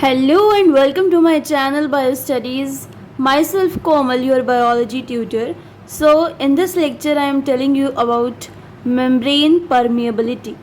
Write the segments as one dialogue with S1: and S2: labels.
S1: Hello and welcome to my channel BioStudies. Myself Komal, your biology tutor. So in this lecture I am telling you about membrane permeability.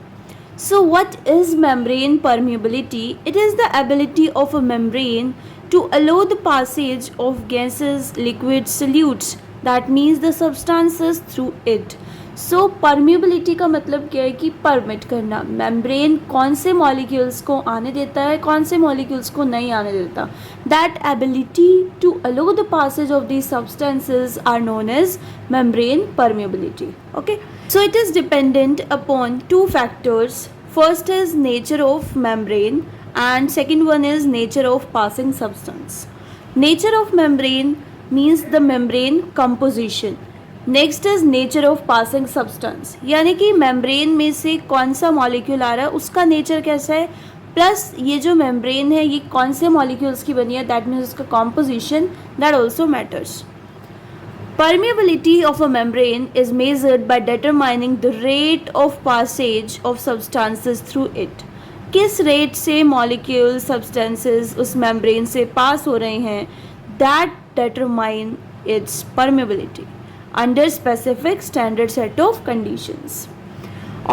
S1: So what is membrane permeability? It is the ability of a membrane to allow the passage of gases, liquids, solutes, that means the substances through it. So permeability का मतलब क्या है कि permit करना. Membrane कौन से molecules को आने देता है, कौन से मॉलिक्यूल्स को नहीं आने देता. That ability to allow the passage of these substances are known as membrane permeability. Okay, so it is dependent upon two factors. First is nature of membrane and second one is nature of passing substance. Nature of membrane means the membrane composition. Next is nature of passing substance, यानी कि membrane में से कौन सा molecule आ रहा है उसका nature कैसा है, प्लस ये जो मेम्ब्रेन है ये कौन से मॉलिक्यूल्स की बनी है, दैट मीन्स उसका composition, that also matters. Permeability of a membrane is measured by determining the rate of passage of substances through it. किस रेट से मॉलिक्यूल सब्सटेंसेस उस मेम्ब्रेन से पास हो रहे हैं, that determine its permeability under specific standard set of conditions.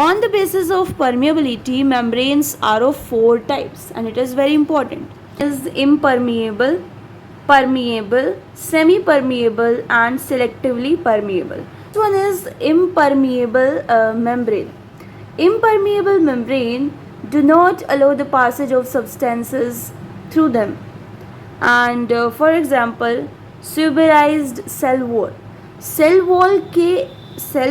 S1: On the basis of permeability, membranes are of four types and it is very important. It is impermeable, permeable, semi-permeable and selectively permeable. This one is impermeable membrane. Impermeable membrane do not allow the passage of substances through them. And for example, suberized cell wall. Cell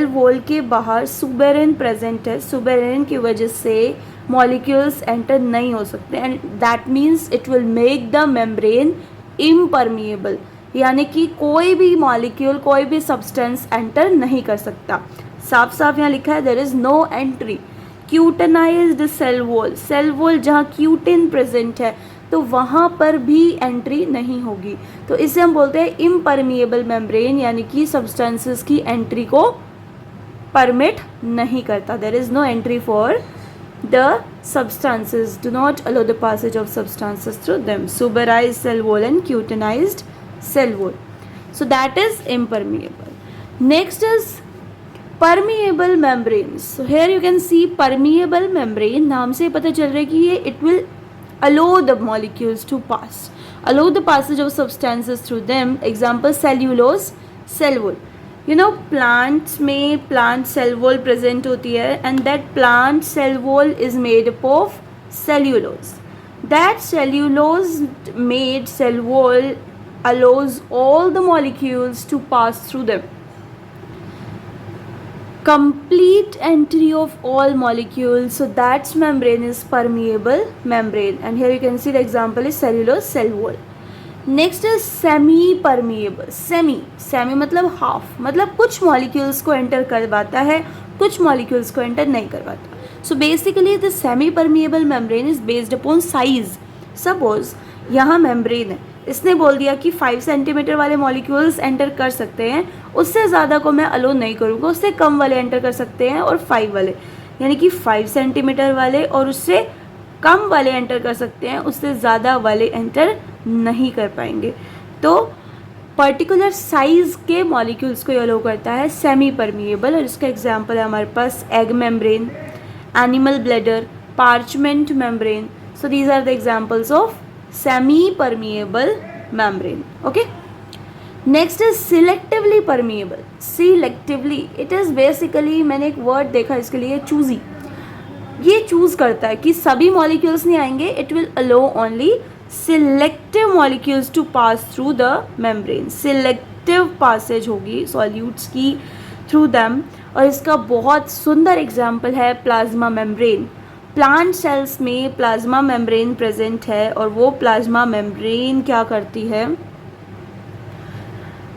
S1: wall के बाहर suberin present है. Suberin की वजह से molecules enter नहीं हो सकते and that means it will make the membrane impermeable, यानी कि कोई भी मॉलिक्यूल, कोई भी सब्सटेंस एंटर नहीं कर सकता. साफ साफ यहाँ लिखा है there is no entry. Cutinised cell wall जहाँ क्यूटिन प्रेजेंट है तो वहाँ पर भी एंट्री नहीं होगी. तो इसे हम बोलते हैं इम्परमिएबल मेम्ब्रेन, यानी कि सब्सटेंसेस की एंट्री को परमिट नहीं करता. There is no entry for the substances, do not allow the passage of substances through them. Suberised cell wall and cutinised cell wall. So that is impermeable. Next is permeable membrane. So here you can see permeable membrane, नाम से पता चल रहा है कि ये it will allow the molecules to pass, allow the passage of substances through them. Example, cellulose cell wall. You know, plants में plant cell wall present होती है and that plant cell wall is made up of cellulose. That cellulose made cell wall allows all the molecules to pass through them. Complete entry of all molecules, so that membrane is permeable membrane and here you can see the example is cellulose cell wall. Next is semi permeable. semi मतलब half, मतलब कुछ molecules को enter करवाता है, कुछ molecules को enter नहीं करवाता. So basically the semi permeable membrane is based upon size. Suppose यहाँ membrane है, इसने बोल दिया कि 5 सेंटीमीटर वाले मॉलिक्यूल्स एंटर कर सकते हैं, उससे ज़्यादा को मैं अलो नहीं करूँगा, उससे कम वाले एंटर कर सकते हैं और 5 वाले, यानी कि 5 सेंटीमीटर वाले और उससे कम वाले एंटर कर सकते हैं, उससे ज़्यादा वाले एंटर नहीं कर पाएंगे. तो पर्टिकुलर साइज़ के मॉलिक्यूल्स को ये अलो करता है सेमी परमिएबल. और इसका एग्जाम्पल है हमारे पास egg membrane, animal bladder, parchment membrane. So these are the examples of semi-permeable membrane. Okay. Next is selectively permeable. Selectively, it is basically, मैंने एक word देखा इसके लिए, choosy. ये choose करता है कि सभी molecules नहीं आएंगे. It will allow only selective molecules to pass through the membrane. Selective passage होगी solutes की through them. और इसका बहुत सुंदर एग्जाम्पल है प्लाज्मा मेम्ब्रेन. प्लांट सेल्स में प्लाज्मा मेम्ब्रेन प्रेजेंट है और वो प्लाज्मा मेम्ब्रेन क्या करती है,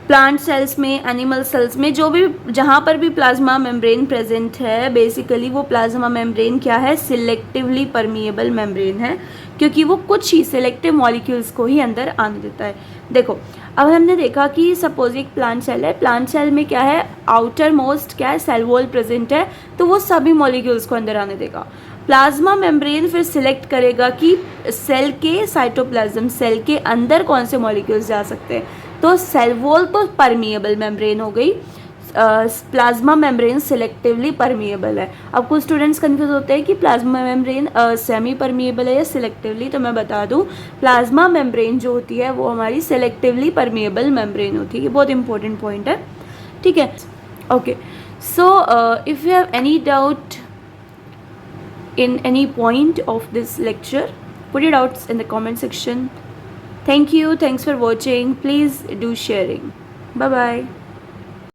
S1: प्लांट सेल्स में, एनिमल सेल्स में, जो भी जहाँ पर भी प्लाज्मा मेम्ब्रेन प्रेजेंट है, बेसिकली वो प्लाज्मा मेम्ब्रेन क्या है, सिलेक्टिवली परमिएबल मेम्ब्रेन है, क्योंकि वो कुछ ही सिलेक्टिव मॉलिक्यूल्स को ही अंदर आने देता है. देखो, अब हमने देखा कि सपोज एक प्लांट सेल है, प्लांट सेल में क्या है, आउटर मोस्ट क्या है, सेल वॉल प्रेजेंट है, तो वो सभी मॉलिक्यूल्स को अंदर आने देगा. प्लाज्मा मेम्ब्रेन फिर सिलेक्ट करेगा कि सेल के साइटोप्लाज्म, सेल के अंदर कौन से मॉलिक्यूल्स जा सकते हैं। तो सेल वॉल तो परमिएबल मेम्ब्रेन हो गई, प्लाज्मा मेम्ब्रेन सिलेक्टिवली परमिएबल है। अब कुछ स्टूडेंट्स कंफ्यूज होते हैं कि प्लाज्मा मेम्ब्रेन सेमी परमिएबल है या सिलेक्टिवली, तो मैं बता दूं प्लाज्मा मेम्ब्रेन जो होती है वो हमारी सिलेक्टिवली परमिएबल मेम्ब्रेन होती है। ये बहुत इंपॉर्टेंट पॉइंट है, ठीक है। Okay, so if you have any doubt in any point of this lecture, put your doubts in the comment section. Thank you, thanks for watching. Please do sharing. Bye bye.